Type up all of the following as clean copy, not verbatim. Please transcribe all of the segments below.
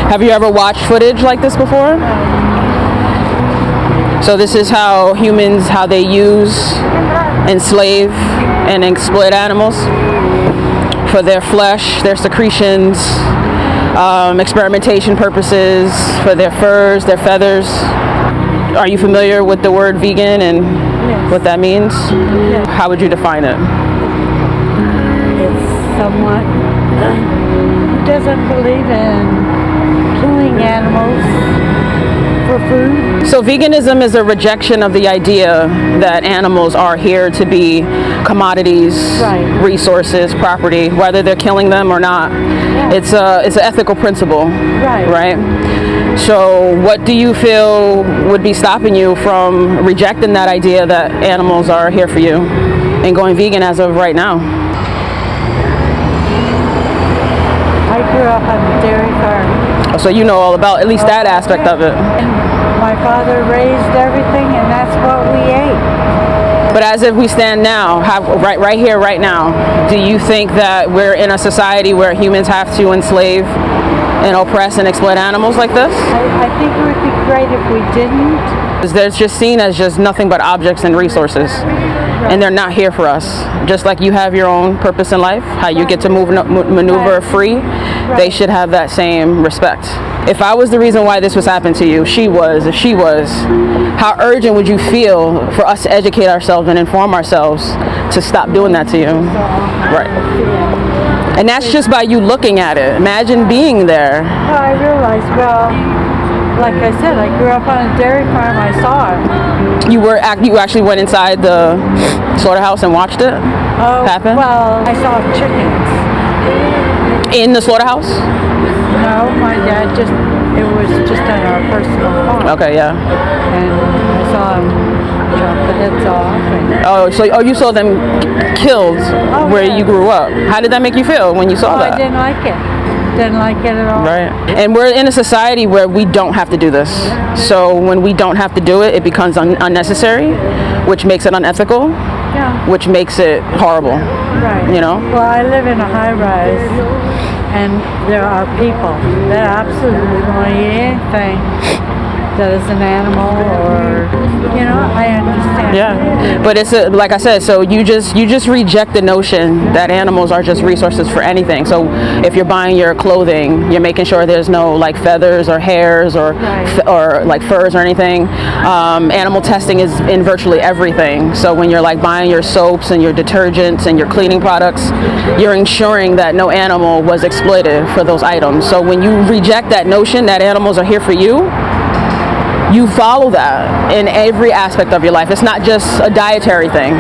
Have you ever watched footage like this before? So this is how humans, how they use, enslave, and exploit animals for their flesh, their secretions, experimentation purposes, for their furs, their feathers. Are you familiar with the word vegan and what that means? Yes. How would you define it? It's someone who doesn't believe in killing animals for food. So veganism is a rejection of the idea that animals are here to be commodities, Right. resources, property, whether they're killing them or not. Yeah. It's an ethical principle, Right. right? So what do you feel would be stopping you from rejecting that idea that animals are here for you and going vegan as of right now? I grew up on a dairy farm. So you know all about at least that aspect of it. And my father raised everything, and that's what we ate. But as if we stand now, right here, right now, do you think that we're in a society where humans have to enslave and oppress and exploit animals like this? I think it would be great if we didn't. They're just seen as just nothing but objects and resources, and they're not here for us. Just like you have your own purpose in life, how you get to maneuver free, they should have that same respect. If I was the reason why this was happening to you, if she was, how urgent would you feel for us to educate ourselves and inform ourselves to stop doing that to you? Right. And that's just by you looking at it. Imagine being there. Well, I realized, like I said, I grew up on a dairy farm. I saw it. You actually went inside the slaughterhouse and watched it happen? Well, I saw chickens. In the slaughterhouse? No, my dad it was just on our personal farm. Okay, yeah. And I saw him chop the heads off. Oh, you saw them killed where yeah. you grew up. How did that make you feel when you saw that? I didn't like it. Didn't like it at all. Right. And we're in a society where we don't have to do this. So when we don't have to do it, it becomes unnecessary, which makes it unethical, which makes it horrible. Right. You know? Well, I live in a high rise, and there are people that absolutely want to eat anything that is an animal, or I understand. Yeah, but it's like I said. So you just reject the notion that animals are just resources for anything. So if you're buying your clothing, you're making sure there's no like feathers or hairs or like furs or anything. Animal testing is in virtually everything. So when you're like buying your soaps and your detergents and your cleaning products, you're ensuring that no animal was exploited for those items. So when you reject that notion that animals are here for you, you follow that in every aspect of your life. It's not just a dietary thing.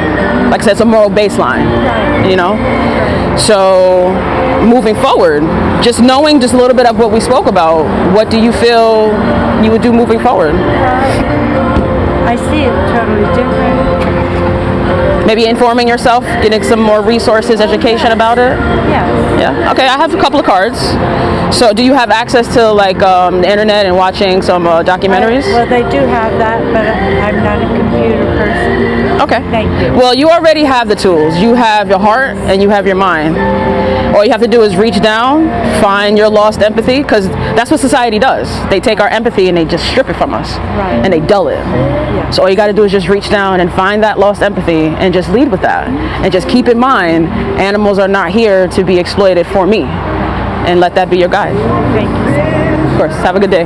Like I said, it's a moral baseline, So moving forward, just knowing just a little bit of what we spoke about, what do you feel you would do moving forward? I see it totally different. Maybe informing yourself, getting some more resources, education about it? Yes. Yeah. Okay, I have a couple of cards. So do you have access to like the internet and watching some documentaries? Well, they do have that, but I'm not a computer person. Okay. Thank you. Well, you already have the tools. You have your heart and you have your mind. All you have to do is reach down, find your lost empathy, because that's what society does. They take our empathy and they just strip it from us. Right. And they dull it. Yeah. So all you got to do is just reach down and find that lost empathy and just lead with that. And just keep in mind, animals are not here to be exploited for me. And let that be your guide. Thank you. Of course. Have a good day.